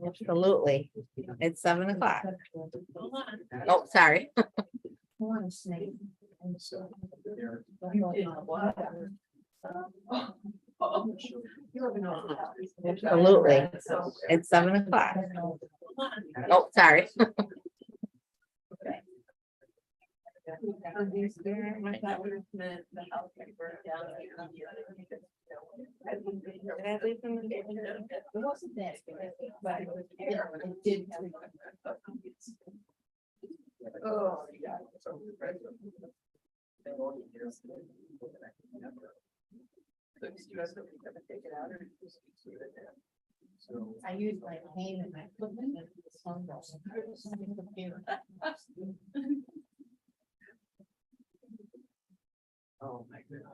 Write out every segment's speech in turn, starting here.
Absolutely. It's 7 o'clock. Oh, sorry. Absolutely. It's 7 o'clock. Oh, sorry. I use my cane and I put them in the sun. Oh, my goodness.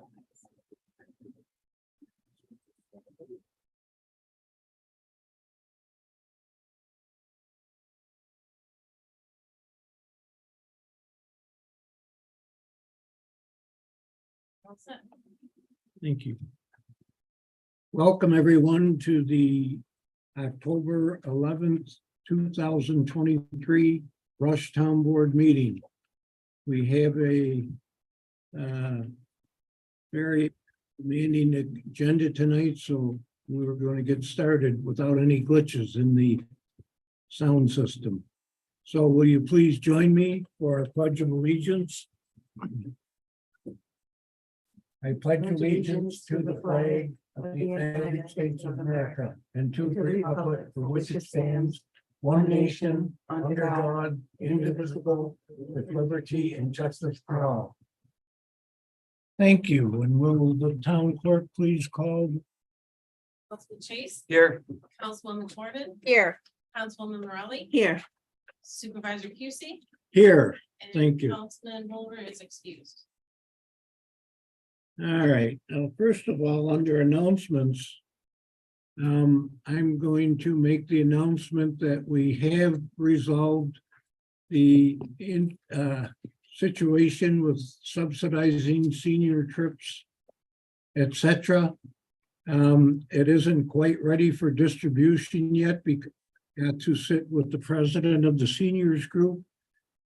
Thank you. Welcome, everyone, to the October 11th, 2023 Rush Town Board meeting. We have a very demanding agenda tonight, so we're going to get started without any glitches in the sound system. So will you please join me for our Pledge of Allegiance? I pledge allegiance to the flag of the United States of America and to the republic for which it stands, one nation, under God, indivisible, with liberty and justice for all. Thank you. And will the town clerk please call? Councilman Chase, Here. Councilwoman Corbin, Here. Councilwoman Morelli, Here. Supervisor Pusey. Here. And Thank you. Councilman Holder is excused. All right. Now, first of all, under announcements, I'm going to make the announcement that we have resolved the situation with subsidizing senior trips, etc. It isn't quite ready for distribution yet because I got to sit with the president of the seniors group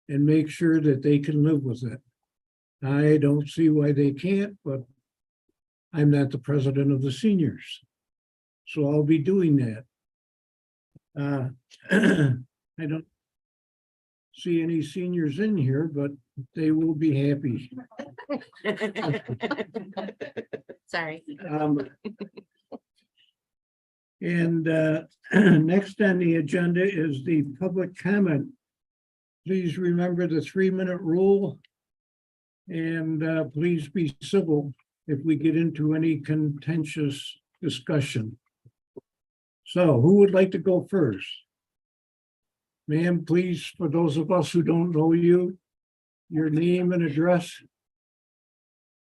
and make sure that they can live with it. I don't see why they can't, but I'm not the president of the seniors. So I'll be doing that. I don't see any seniors in here, but they will be happy. Sorry. And next on the agenda is the public comment. Please remember the 3-minute rule. And please be civil if we get into any contentious discussion. So who would like to go first? Ma'am, please, for those of us who don't know you, your name and address.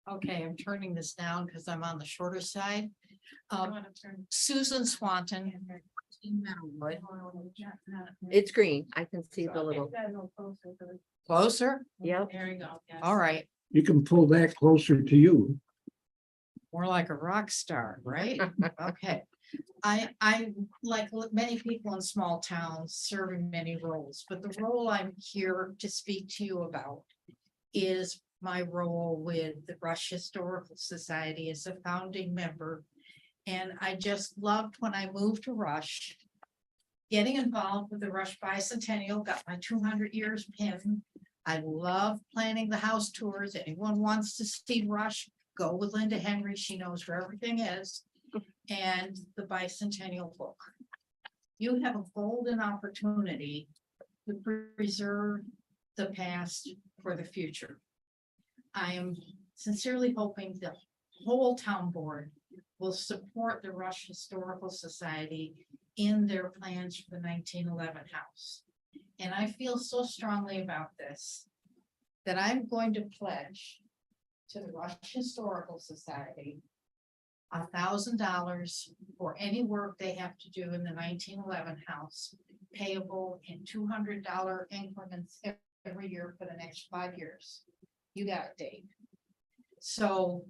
Okay, I'm turning this down because I'm on the shorter side. Susan Swanton. in Meadowwood. It's green. I can see the little, Closer? yep. There you go. Yes. All right, You can pull that closer to you. more like a rock star, right? Okay. I, like many people in small towns, serve in many roles, but the role I'm here to speak to you about is my role with the Rush Historical Society as a founding member. And I just loved when I moved to Rush, getting involved with the Rush Bicentennial, got my 200 years pin. I love planning the house tours. Anyone wants to see Rush, go with Linda Henry. She knows where everything is. And the Bicentennial book. You have a golden opportunity to preserve the past for the future. I am sincerely hoping the whole town board will support the Rush Historical Society in their plans for the 1911 house. And I feel so strongly about this that I'm going to pledge to the Rush Historical Society $1,000 for any work they have to do in the 1911 house, payable in $200 increments every year for the next 5 years. You got it, Dave. So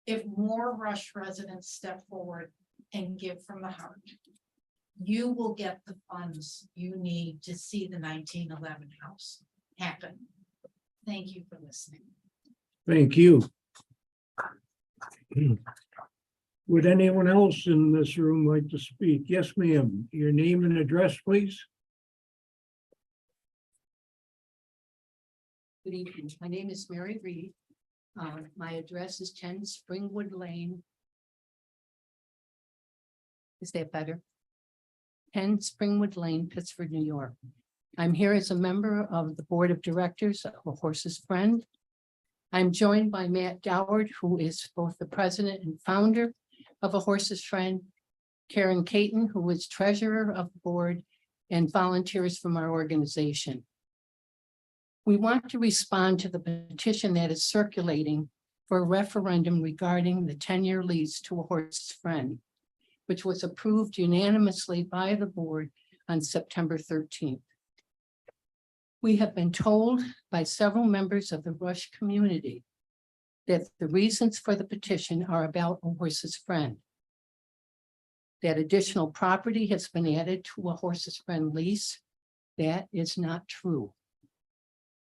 if more Rush residents step forward and give from the heart, you will get the funds you need to see the 1911 house happen. Thank you for listening. Thank you. Would anyone else in this room like to speak? Yes, ma'am. Your name and address, please. Good evening. My name is Mary Reed. My address is 10 Springwood Lane. Is that better? 10 Springwood Lane, Pittsford, New York. I'm here as a member of the Board of Directors of A Horse's Friend. I'm joined by Matt Doward, who is both the president and founder of A Horse's Friend, Karen Caton, who is treasurer of the board, and volunteers from our organization. We want to respond to the petition that is circulating for a referendum regarding the 10-year lease to A Horse's Friend, which was approved unanimously by the board on September 13th. We have been told by several members of the Rush community that the reasons for the petition are about A Horse's Friend. That additional property has been added to A Horse's Friend lease. That is not true.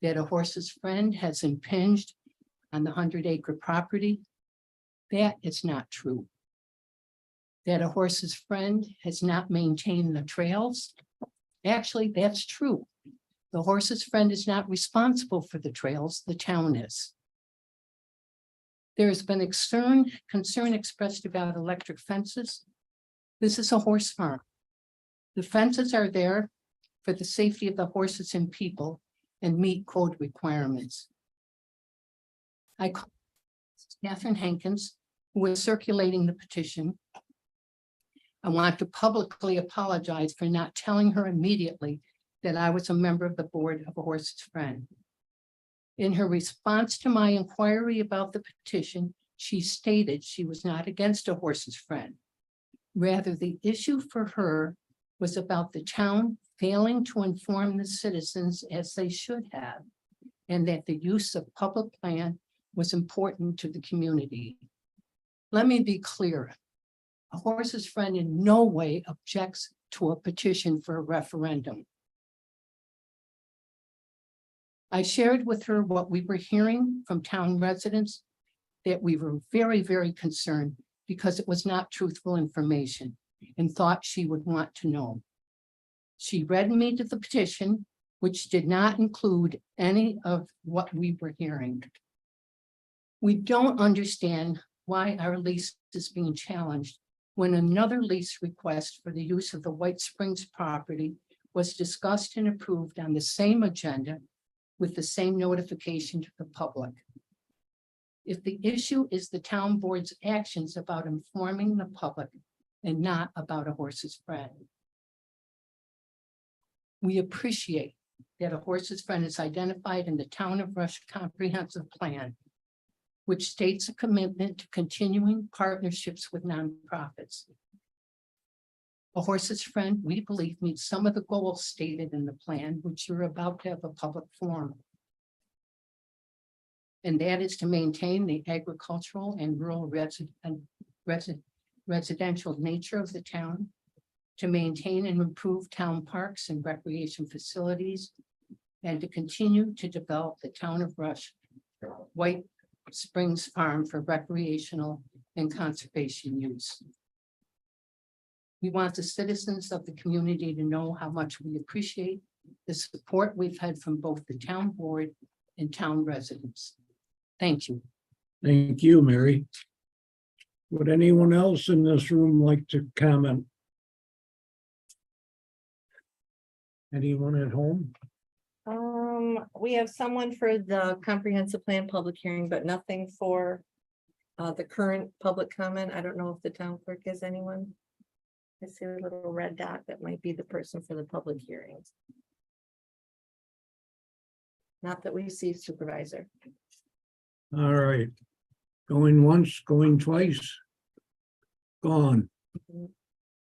That A Horse's Friend has impinged on the 100-acre property. That is not true. That A Horse's Friend has not maintained the trails. Actually, that's true. The Horse's Friend is not responsible for the trails, the town is. There has been concern expressed about electric fences. This is a horse farm. The fences are there for the safety of the horses and people and meet code requirements. I call Catherine Hankins, who is circulating the petition. I want to publicly apologize for not telling her immediately that I was a member of the board of A Horse's Friend. In her response to my inquiry about the petition, she stated she was not against A Horse's Friend. Rather, the issue for her was about the town failing to inform the citizens as they should have, and that the use of public land was important to the community. Let me be clear. A Horse's Friend in no way objects to a petition for a referendum. I shared with her what we were hearing from town residents, that we were very, very concerned because it was not truthful information and thought she would want to know. She read me to the petition, which did not include any of what we were hearing. We don't understand why our lease is being challenged when another lease request for the use of the White Springs property was discussed and approved on the same agenda with the same notification to the public. If the issue is the town board's actions about informing the public and not about A Horse's Friend. We appreciate that A Horse's Friend is identified in the Town of Rush Comprehensive Plan, which states a commitment to continuing partnerships with nonprofits. A Horse's Friend, we believe, meets some of the goals stated in the plan, which you're about to have a public forum. And that is to maintain the agricultural and rural residential nature of the town, to maintain and improve town parks and recreation facilities, and to continue to develop the Town of Rush White Springs Farm for recreational and conservation use. We want the citizens of the community to know how much we appreciate the support we've had from both the town board and town residents. Thank you. Thank you, Mary. Would anyone else in this room like to comment? Anyone at home? We have someone for the comprehensive plan public hearing, but nothing for the current public comment. I don't know if the town clerk has anyone. I see a little red dot that might be the person for the public hearings. Not that we see, supervisor. All right. Going once, going twice. Gone.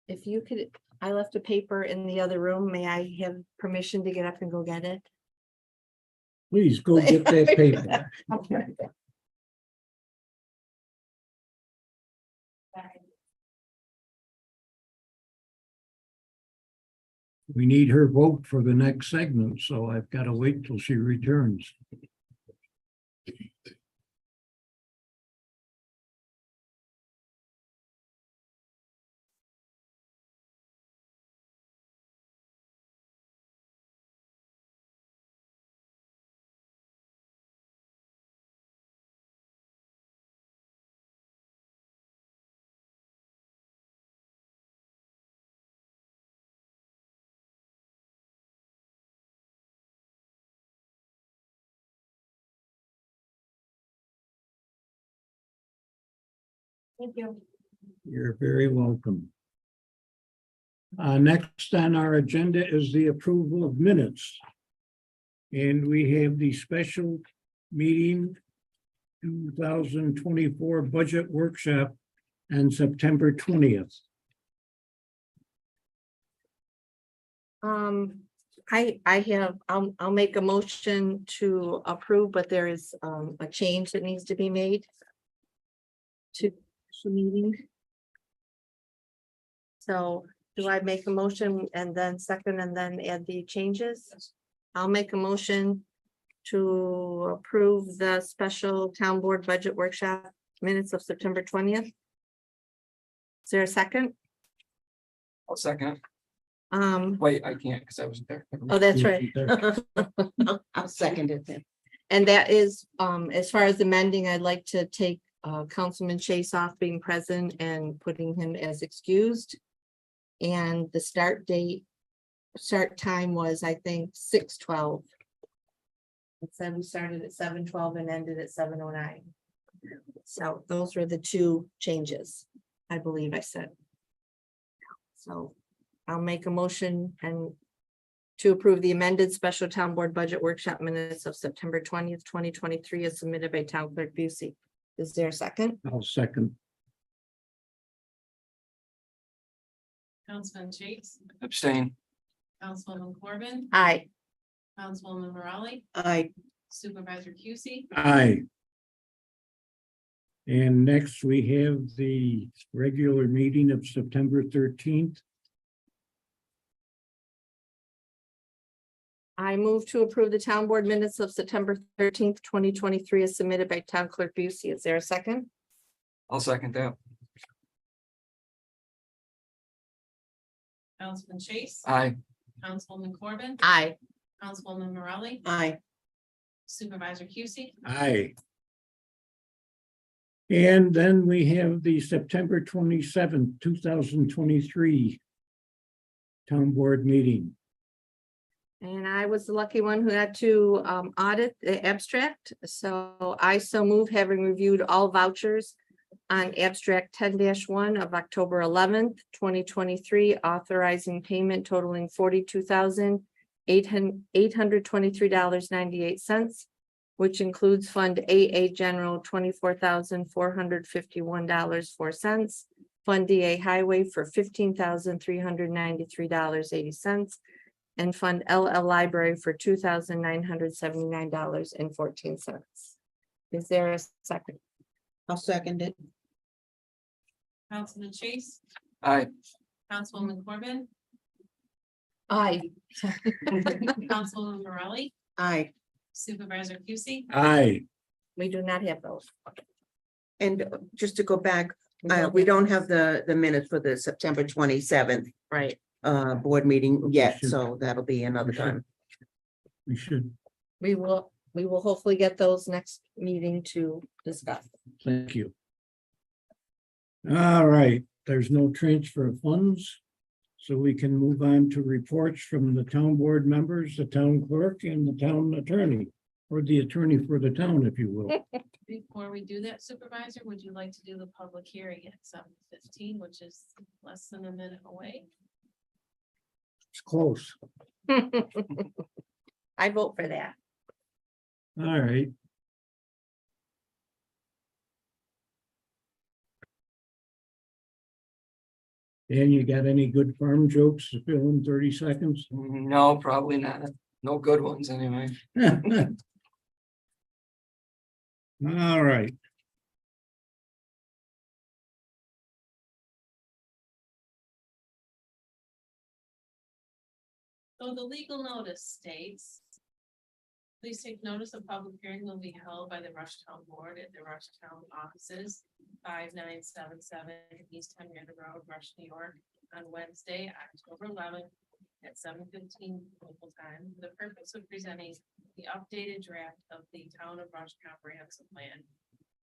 If you could, I left a paper in the other room. May I have permission to get up and go get it? Please go get that paper. Okay. we need her vote for the next segment, so I've got to wait till she returns. Thank you. You're very welcome. Next on our agenda is the approval of minutes. And we have the special meeting 2024 budget workshop on September 20th. I'll make a motion to approve, but there is a change that needs to be made to the meeting. So do I make a motion and then second and then add the changes? I'll make a motion to approve the special town board budget workshop minutes of September 20th. Is there a second? I'll second. Um, Wait, I can't because I wasn't there. oh, that's right. I'll second it then. And that is, as far as amending, I'd like to take Councilman Chase off being present and putting him as excused. And the start time was, I think, 6:12. It said we started at 7:12 and ended at 7:09. So those were the two changes, I believe I said. So I'll make a motion and to approve the amended special town board budget workshop minutes of September 20th, 2023 as submitted by Town Clerk Busey. Is there a second? I'll second. Councilman Chase, Abstain. Councilwoman Corbin, Aye. Councilwoman Morale, I, Supervisor Cusie, Aye. And next we have the regular meeting of September 13th. I move to approve the town board minutes of September 13th, 2023 as submitted by Town Clerk Busey. Is there a second? I'll second that. Councilman Chase, Aye. Councilwoman Corbin, Aye. Councilwoman Morale, I, Supervisor Cusie, Aye. And then we have the September 27th, 2023 town board meeting. And I was the lucky one who had to audit the abstract. So I so move, having reviewed all vouchers on abstract 10-1 of October 11th, 2023, authorizing payment totaling $42,823.98, which includes Fund AA General $24,451.04, Fund DA Highway for $15,393.80, and Fund LL Library for $2,979.14. Is there a second? I'll second it. Councilman Chase, Aye. Councilwoman Corbin, Aye. Councilwoman Morale, I, Supervisor Cusie, Aye. We do not have those. and just to go back, we don't have the minutes for the September 27th Right. board meeting yet, should- so that'll be another we should. time. We should, We will hopefully get those next meeting to discuss. thank you. All right, there's no transfer of funds. So we can move on to reports from the town board members, the town clerk and the town attorney. Or the attorney for the town, if you will. before we do that, Supervisor, would you like to do the public hearing at 7:15, which is less than a minute away? It's close. I vote for that. All right. Dan, you got any good farm jokes to fill in 30 seconds? No, probably not. No good ones anyway. All right. So the legal notice states. Please take notice of public hearing will be held by the Rushtown Board at the Rushtown offices, 5977 East Henrietta Road, Rush, New York, on Wednesday, October 11th at 7:15 local time, for the purpose of presenting the updated draft of the Town of Rush Comprehensive Plan.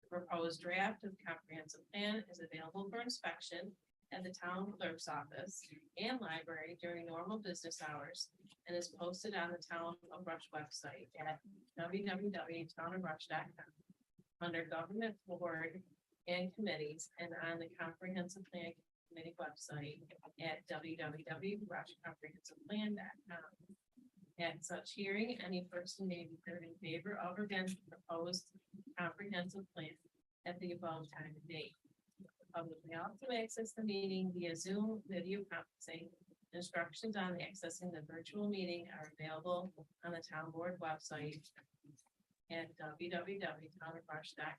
The proposed draft of comprehensive plan is available for inspection at the town clerk's office and library during normal business hours, and is posted on the Town of Rush website at www.townofrush.com under Government Board and Committees, and on the Comprehensive Plan Committee website at www.rushcomprehensiveplan.com. At such hearing, any person may be heard in favor of or against the proposed comprehensive plan at the above time and date. The public may also access the meeting via Zoom video conferencing. Instructions on accessing the virtual meeting are available on the town board website at www.townofrush.com.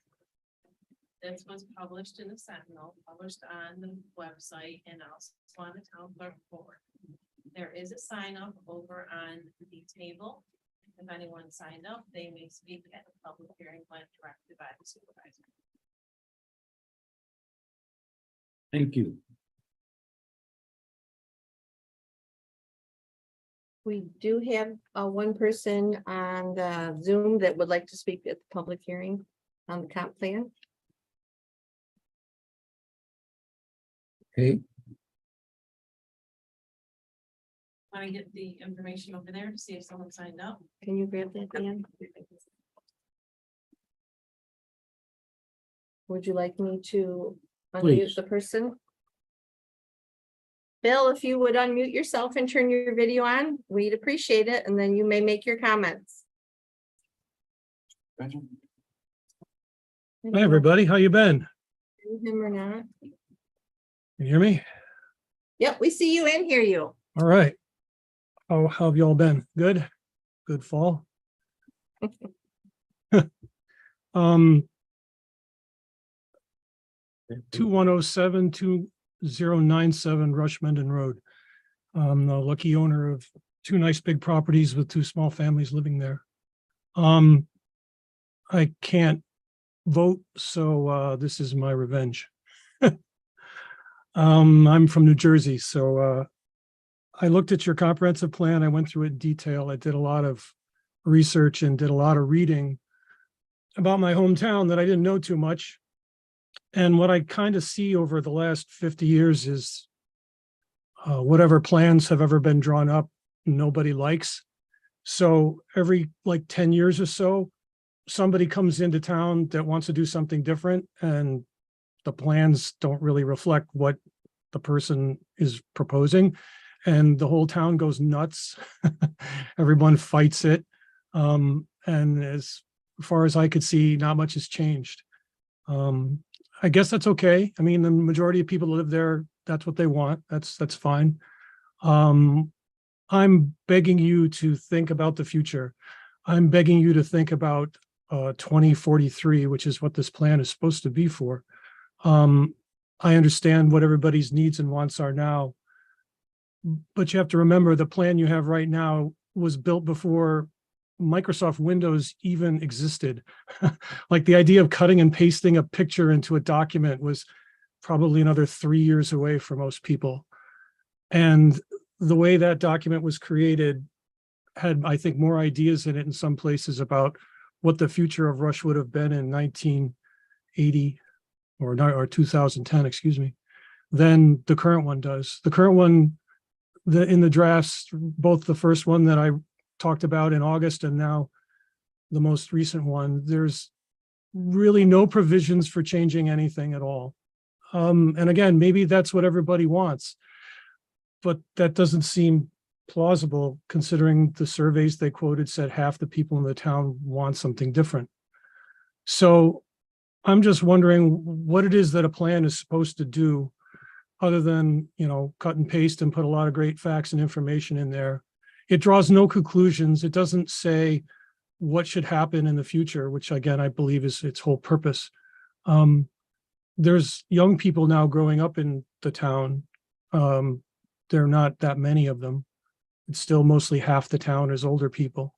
This was published in the Sentinel, published on the website, and also on the town clerk board. There is a sign up over on the table. If anyone signed up, they may speak at the public hearing when directed by the supervisor. Thank you. We do have one person on the Zoom that would like to speak at the public hearing on the comp plan. Okay, Want to get the information over there to see if someone signed up? Can you grab that, Dan? Would you like me to unmute Please. the person? Bill, if you would unmute yourself and turn your video on, we'd appreciate it, and then you may make your comments. Hi, everybody. How you been? Him or not? Can you hear me? Yep, we see you and hear you. All right. How have you all been? Good? Good fall? 2107-2097 Rush Mendon Road. I'm the lucky owner of two nice big properties with two small families living there. I can't vote, so this is my revenge. I'm from New Jersey, so I looked at your comprehensive plan. I went through it in detail. I did a lot of research and did a lot of reading about my hometown that I didn't know too much. And what I kind of see over the last 50 years is whatever plans have ever been drawn up, nobody likes. So every like 10 years or so, somebody comes into town that wants to do something different, and the plans don't really reflect what the person is proposing. And the whole town goes nuts. Everyone fights it. And as far as I could see, not much has changed. I guess that's okay. I mean, the majority of people who live there, that's what they want. That's fine. I'm begging you to think about the future. I'm begging you to think about 2043, which is what this plan is supposed to be for. I understand what everybody's needs and wants are now, but you have to remember the plan you have right now was built before Microsoft Windows even existed. Like the idea of cutting and pasting a picture into a document was probably another 3 years away for most people. And the way that document was created had, I think, more ideas in it in some places about what the future of Rush would have been in 1980 or 2010, excuse me, than the current one does. The current one, in the drafts, both the first one that I talked about in August and now the most recent one, there's really no provisions for changing anything at all. And again, maybe that's what everybody wants, but that doesn't seem plausible considering the surveys they quoted said half the people in the town want something different. So I'm just wondering what it is that a plan is supposed to do other than, you know, cut and paste and put a lot of great facts and information in there. It draws no conclusions. It doesn't say what should happen in the future, which again, I believe is its whole purpose. There's young people now growing up in the town. There are not that many of them. It's still mostly half the town is older people.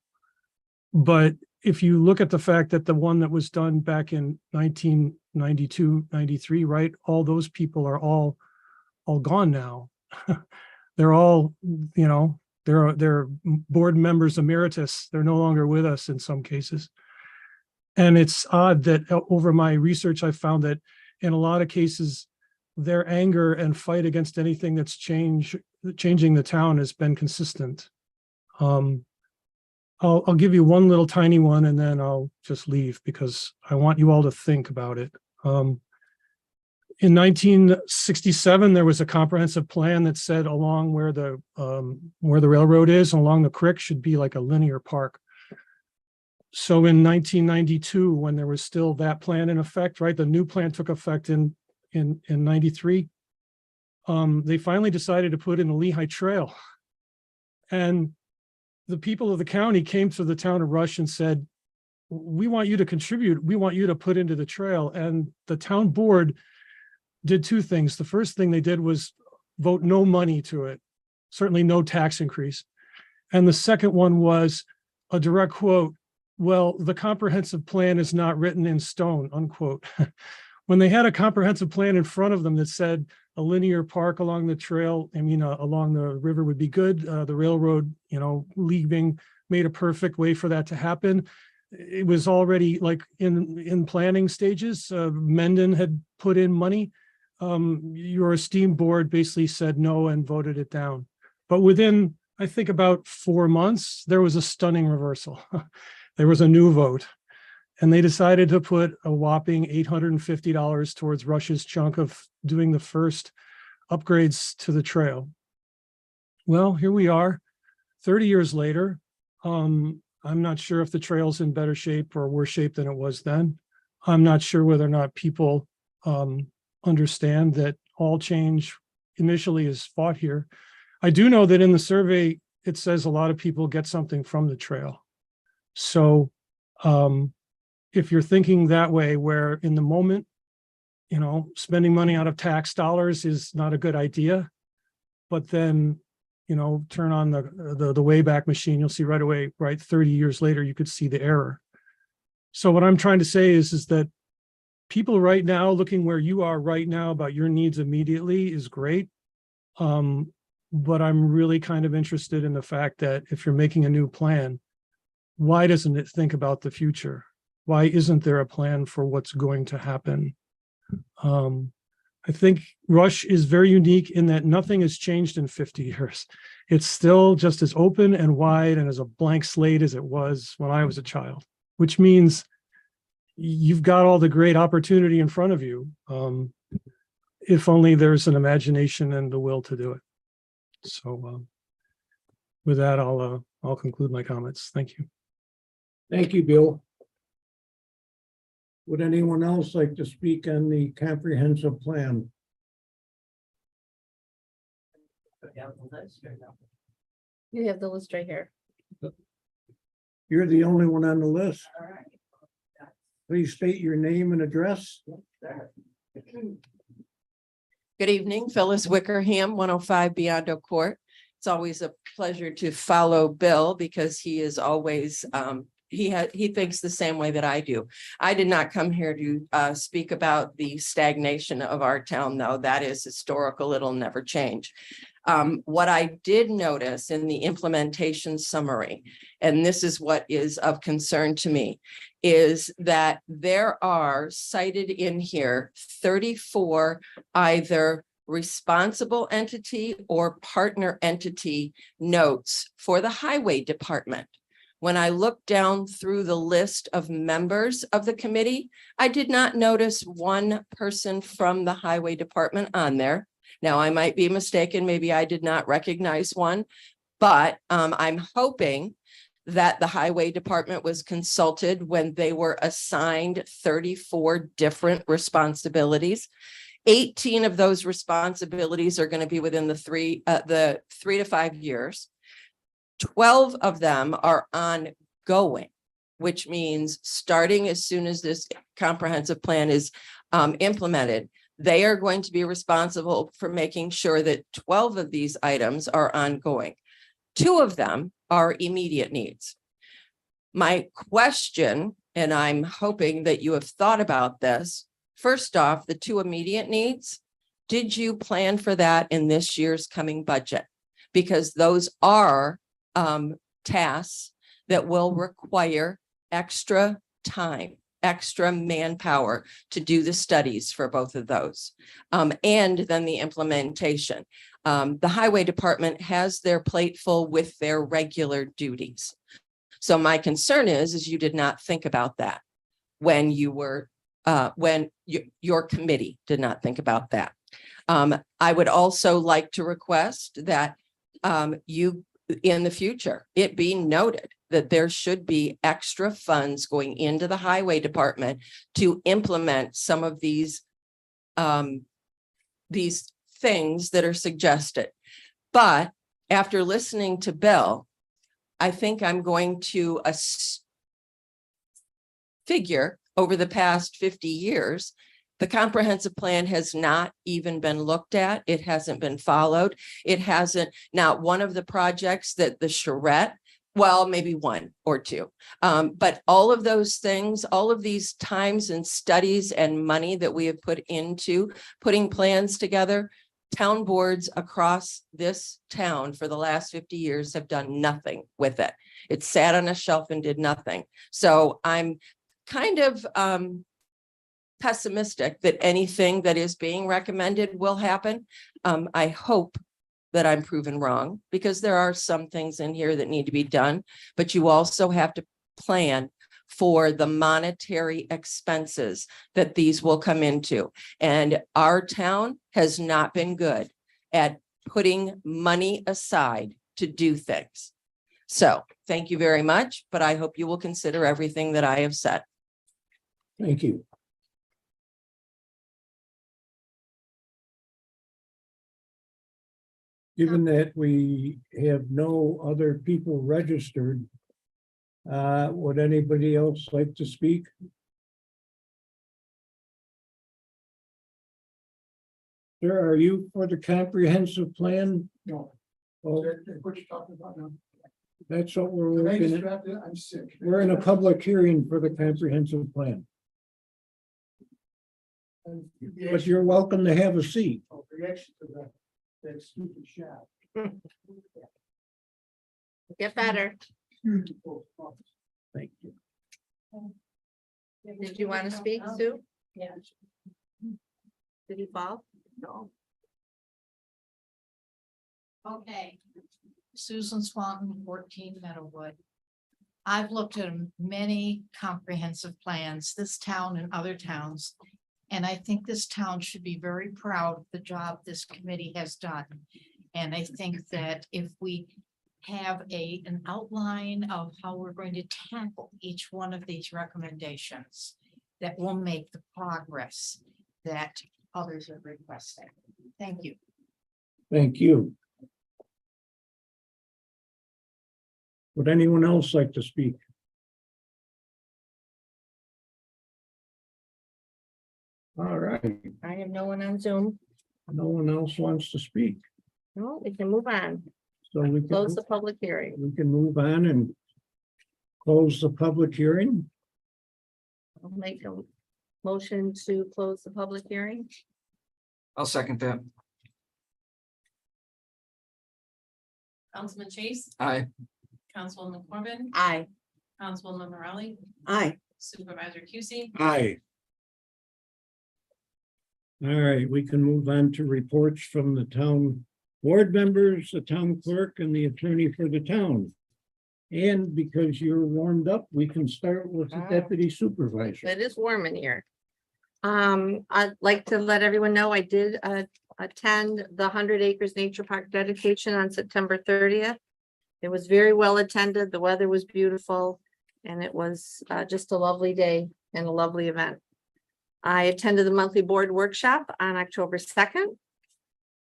But if you look at the fact that the one that was done back in 1992, 93, right? All those people are all gone now. They're all, you know, they're board members emeritus. They're no longer with us in some cases. And it's odd that over my research, I found that in a lot of cases, their anger and fight against anything that's changing the town has been consistent. I'll give you one little tiny one and then I'll just leave because I want you all to think about it. In 1967, there was a comprehensive plan that said along where the railroad is, along the creek should be like a linear park. So in 1992, when there was still that plan in effect, right, the new plan took effect in 93. They finally decided to put in the Lehigh Trail. And the people of the county came to the town of Rush and said, we want you to contribute. We want you to put into the trail. And the town board did two things. The first thing they did was vote no money to it, certainly no tax increase. And the second one was a direct quote, well, the comprehensive plan is not written in stone, unquote. When they had a comprehensive plan in front of them that said a linear park along the trail, along the river would be good. The railroad, leaving made a perfect way for that to happen. It was already like in planning stages. Mendon had put in money. Your esteemed board basically said no and voted it down. But within, I think, about 4 months, there was a stunning reversal. There was a new vote. And they decided to put a whopping $850 towards Rush's chunk of doing the first upgrades to the trail. Well, here we are, 30 years later. I'm not sure if the trail's in better shape or worse shape than it was then. I'm not sure whether or not people understand that all change initially is fought here. I do know that in the survey, it says a lot of people get something from the trail. So, if you're thinking that way, where in the moment, spending money out of tax dollars is not a good idea, but then, turn on the Wayback Machine, you'll see right away, right, 30 years later, you could see the error. So what I'm trying to say is that people right now, looking where you are right now about your needs immediately is great. But I'm really kind of interested in the fact that if you're making a new plan, why doesn't it think about the future? Why isn't there a plan for what's going to happen? I think Rush is very unique in that nothing has changed in 50 years. It's still just as open and wide and as a blank slate as it was when I was a child, which means you've got all the great opportunity in front of you, if only there's an imagination and the will to do it. So with that, I'll conclude my comments. Thank you. Thank you, Bill. Would anyone else like to speak on the comprehensive plan? You have the list right here. You're the only one on the list. Please state your name and address. Good evening, Phyllis Wickerham, 105 Biondo Court. It's always a pleasure to follow Bill because he is always, he thinks the same way that I do. I did not come here to speak about the stagnation of our town, though. That is historical. It'll never change. What I did notice in the implementation summary, and this is what is of concern to me, is that there are cited in here 34 either responsible entity or partner entity notes for the highway department. When I looked down through the list of members of the committee, I did not notice one person from the highway department on there. Now, I might be mistaken. Maybe I did not recognize one, but I'm hoping that the highway department was consulted when they were assigned 34 different responsibilities. 18 of those responsibilities are going to be within the 3 to 5 years. 12 of them are ongoing, which means starting as soon as this comprehensive plan is implemented, they are going to be responsible for making sure that 12 of these items are ongoing. 2 of them are immediate needs. My question, and I'm hoping that you have thought about this, first off, the 2 immediate needs, did you plan for that in this year's coming budget? Because those are tasks that will require extra time, extra manpower to do the studies for both of those. And then the implementation. The highway department has their plate full with their regular duties. So my concern is you did not think about that when you were, your committee did not think about that. I would also like to request that you, in the future, it be noted that there should be extra funds going into the highway department to implement some of these things that are suggested. But after listening to Bill, I think I'm going to figure over the past 50 years, the comprehensive plan has not even been looked at. It hasn't been followed. It hasn't, not one of the projects that the charrette, well, maybe 1 or 2. But all of those things, all of these times and studies and money that we have put into putting plans together, town boards across this town for the last 50 years have done nothing with it. It sat on a shelf and did nothing. So I'm kind of pessimistic that anything that is being recommended will happen. I hope that I'm proven wrong, because there are some things in here that need to be done, but you also have to plan for the monetary expenses that these will come into. And our town has not been good at putting money aside to do things. So thank you very much, but I hope you will consider everything that I have said. Thank you. Given that we have no other people registered, would anybody else like to speak? Sir, are you for the comprehensive plan? No. Well, What you talking about now? that's what we're The looking latest at. draft, I'm sick. We're in a public hearing for the comprehensive plan, And the but reaction- you're welcome to have a seat. oh, the reaction to that stupid shot. Get better. Thank you. Did you want to speak, Sue? Yeah. Did he fall? No. Okay. Susan Swanton, 14 Meadowwood. I've looked at many comprehensive plans, this town and other towns. And I think this town should be very proud of the job this committee has done. And I think that if we have an outline of how we're going to tackle each one of these recommendations, that will make the progress that others are requesting. Thank you. Thank you. Would anyone else like to speak? All right, I have no one on Zoom. no one else wants to speak, No, we can move on. so we can, Close the public hearing. move on and close the public hearing. I'll make a motion to close the public hearing. I'll second that. Councilman Chase, Aye. Councilwoman Corbin, Aye. Councilwoman Morelli, Aye. Supervisor Cusie, Aye. All right, we can move on to reports from the town board members, the town clerk, and the attorney for the town. And because you're warmed up, we can start with the deputy supervisor. It is warm in here. I'd like to let everyone know I did attend the 100 Acres Nature Park dedication on September 30th. It was very well attended. The weather was beautiful, and it was just a lovely day and a lovely event. I attended the monthly board workshop on October 2nd.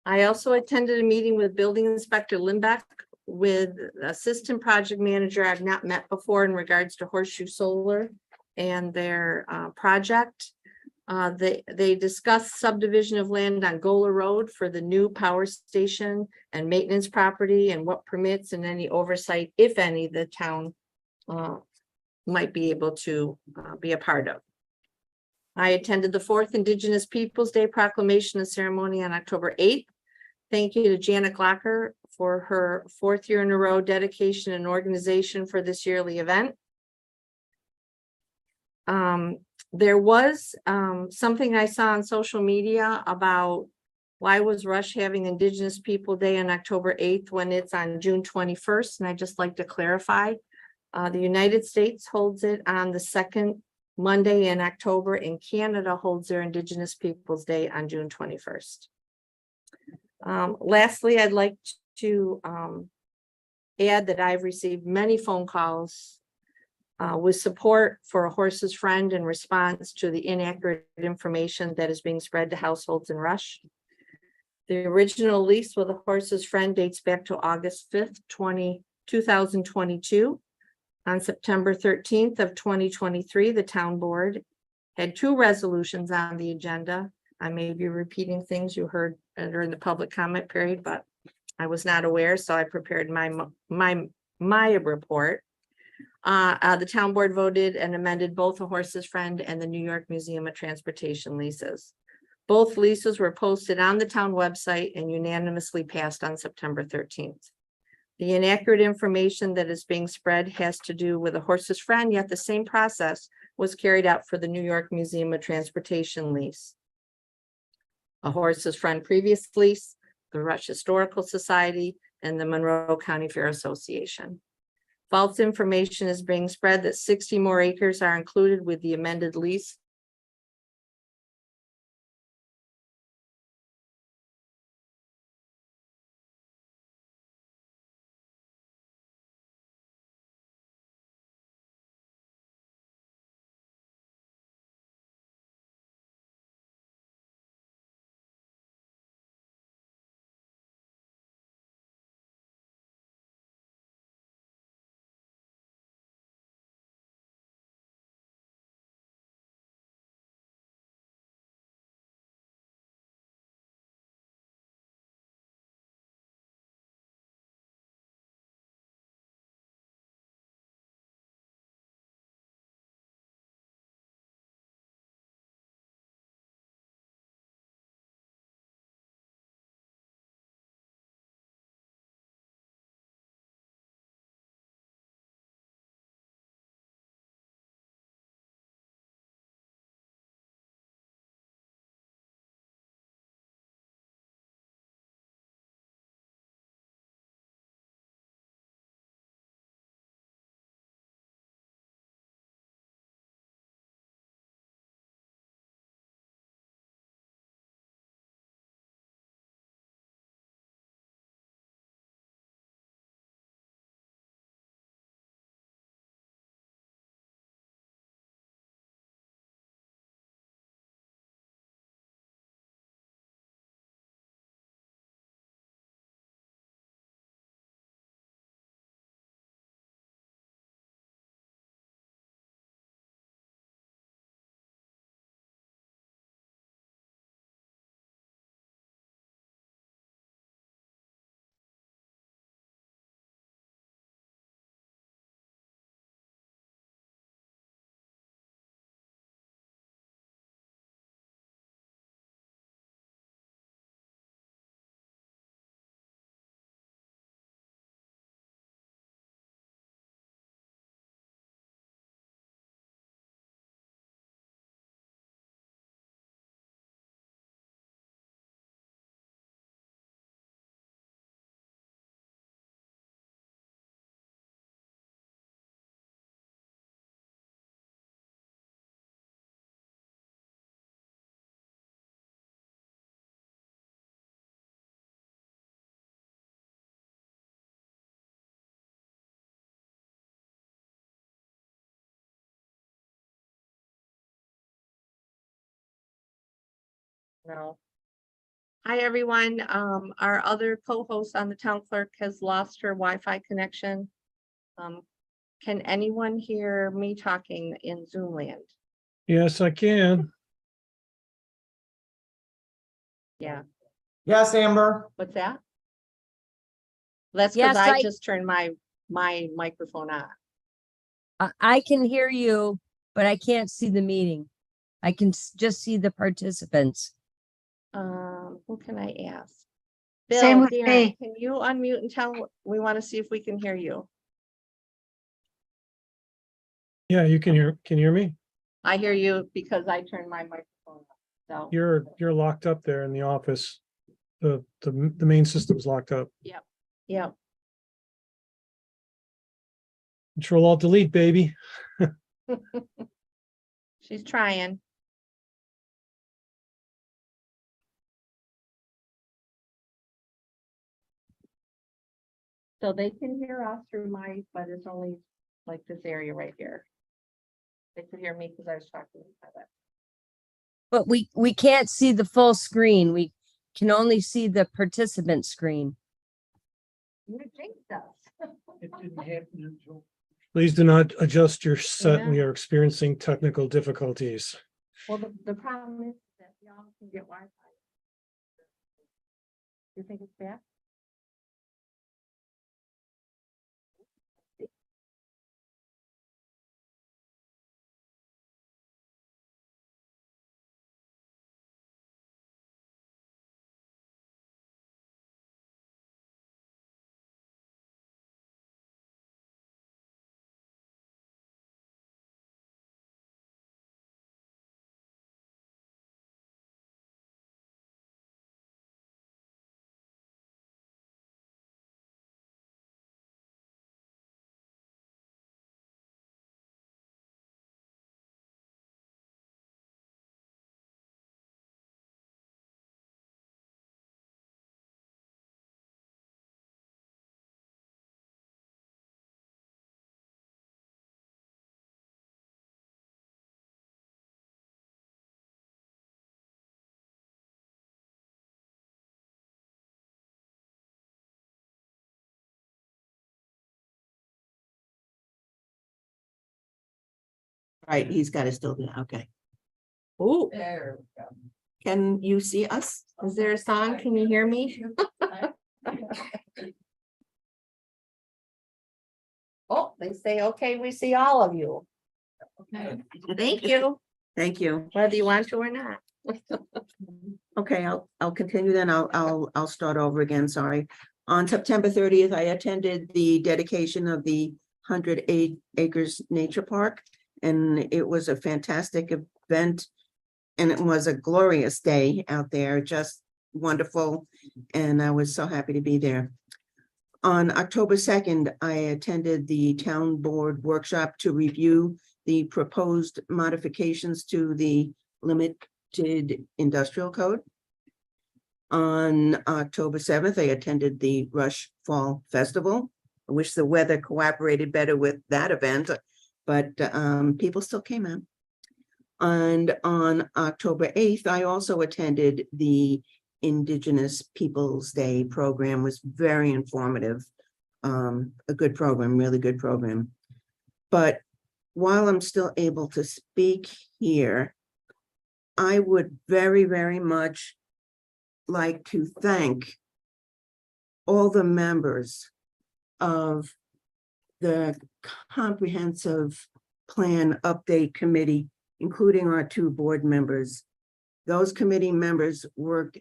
I also attended a meeting with Building Inspector Limbeck with Assistant Project Manager I've not met before in regards to Horseshoe Solar and their project. They discussed subdivision of land on Gola Road for the new power station and maintenance property and what permits and any oversight, if any, the town might be able to be a part of. I attended the 4th Indigenous Peoples' Day proclamation and ceremony on October 8th. Thank you to Janet Glocker for her 4th year in a row dedication and organization for this yearly event. There was something I saw on social media about why was Rush having Indigenous People Day on October 8th when it's on June 21st? And I'd just like to clarify. The United States holds it on the second Monday in October, and Canada holds their Indigenous Peoples Day on June 21st. Lastly, I'd like to add that I've received many phone calls with support for A Horse's Friend in response to the inaccurate information that is being spread to households in Rush. The original lease with A Horse's Friend dates back to August 5th, 2022. On September 13th of 2023, the town board had 2 resolutions on the agenda. I may be repeating things you heard during the public comment period, but I was not aware, so I prepared my report. The town board voted and amended both A Horse's Friend and the New York Museum of Transportation leases. Both leases were posted on the town website and unanimously passed on September 13th. The inaccurate information that is being spread has to do with A Horse's Friend, yet the same process was carried out for the New York Museum of Transportation lease. A Horse's Friend previous lease, the Rush Historical Society, and the Monroe County Fair Association. False information is being spread that 60 more acres are included with the amended lease. No. Hi, everyone. Our other co-host on the town clerk has lost her Wi-Fi connection. Can anyone hear me talking in Zoom land? Yes, I can. Yeah, Yes, Amber. what's that? That's because Yes, I I- just turned my microphone on. I can hear you, but I can't see the meeting. I can just see the participants. Who can I ask? Same Bill, with Darren, me. can you unmute and tell, we want to see if we can hear you. Yeah, you can hear me? I hear you because I turned my microphone on. So, You're locked up there in the office. The main system's locked up. yeah, Control Alt Delete, baby. she's trying. So they can hear us through my, but it's only like this area right here. They could hear me because I was talking about it. But we can't see the full screen. We can only see the participant screen. You think so? It didn't happen until. Please do not adjust your set. Yeah. We are experiencing technical difficulties. Well, the problem is that y'all can get Wi-Fi. You think it's bad? Right, he's got it still there, okay. Oh, There we go. can you see us? Is there a song? Can you hear me? Oh, they say, okay, we see all of you. Okay. Thank you, Thank you. whether you want to or not. Okay, I'll continue then. I'll start over again, sorry. On September 30th, I attended the dedication of the 108 Acres Nature Park. And it was a fantastic event. And it was a glorious day out there, just wonderful. And I was so happy to be there. On October 2nd, I attended the town board workshop to review the proposed modifications to the limited industrial code. On October 7th, I attended the Rush Fall Festival. I wish the weather cooperated better with that event, but people still came out. And on October 8th, I also attended the Indigenous Peoples Day program. It was very informative. A good program, really good program. But while I'm still able to speak here, I would very, very much like to thank all the members of the comprehensive plan update committee, including our two board members. Those committee members worked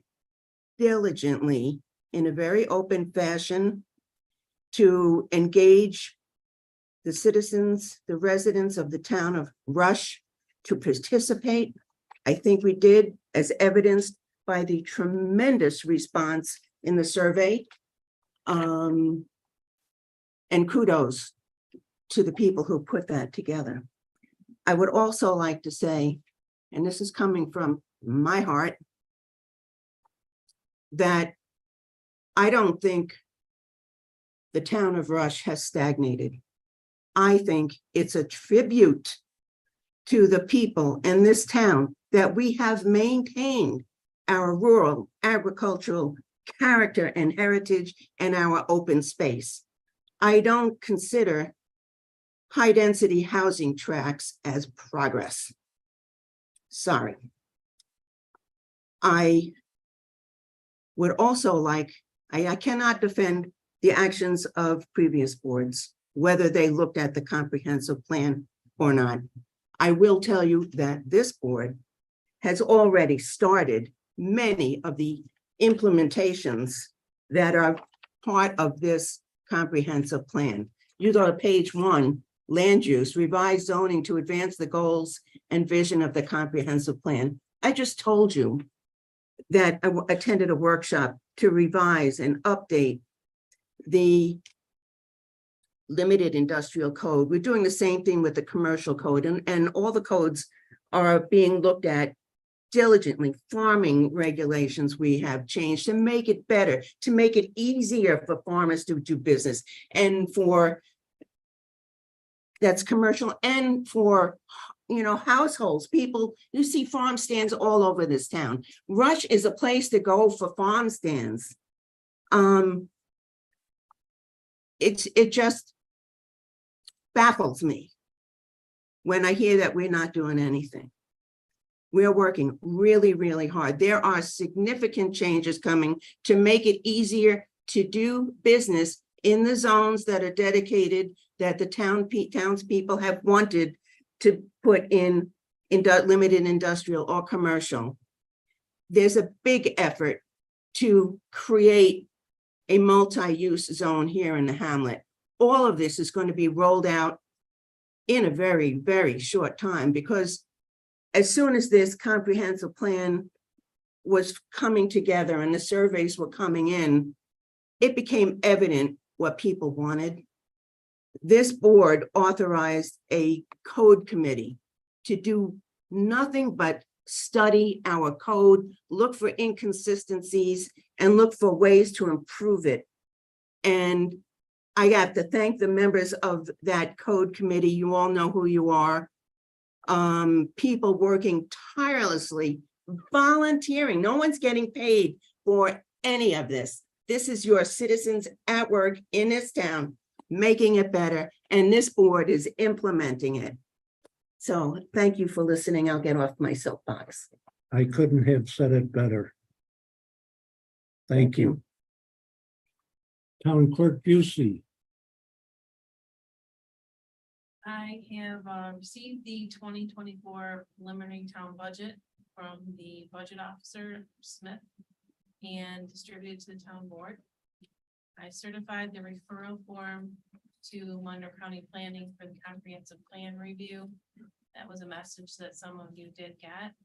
diligently in a very open fashion to engage the citizens, the residents of the town of Rush to participate. I think we did, as evidenced by the tremendous response in the survey. And kudos to the people who put that together. I would also like to say, and this is coming from my heart, that I don't think the town of Rush has stagnated. I think it's a tribute to the people in this town that we have maintained our rural agricultural character and heritage and our open space. I don't consider high-density housing tracts as progress. Sorry. I would also like, I cannot defend the actions of previous boards, whether they looked at the comprehensive plan or not. I will tell you that this board has already started many of the implementations that are part of this comprehensive plan. You go to page 1, land use, revised zoning to advance the goals and vision of the comprehensive plan. I just told you that I attended a workshop to revise and update the limited industrial code. We're doing the same thing with the commercial code, and all the codes are being looked at diligently. Farming regulations we have changed to make it better, to make it easier for farmers to do business, and for that's commercial, and for households, people. You see farm stands all over this town. Rush is a place to go for farm stands. It just baffles me when I hear that we're not doing anything. We're working really, really hard. There are significant changes coming to make it easier to do business in the zones that are dedicated, that the townspeople have wanted to put in limited industrial or commercial. There's a big effort to create a multi-use zone here in the hamlet. All of this is going to be rolled out in a very, very short time, because as soon as this comprehensive plan was coming together and the surveys were coming in, it became evident what people wanted. This board authorized a code committee to do nothing but study our code, look for inconsistencies, and look for ways to improve it. And I have to thank the members of that code committee. You all know who you are. People working tirelessly, volunteering. No one's getting paid for any of this. This is your citizens at work in this town, making it better, and this board is implementing it. So thank you for listening. I'll get off my soapbox. I couldn't have said it better. Thank you. Town Clerk Busey. I have received the 2024 preliminary town budget from the budget officer, Smith, and distributed to the town board. I certified the referral form to Monroe County Planning for the comprehensive plan review. That was a message that some of you did get.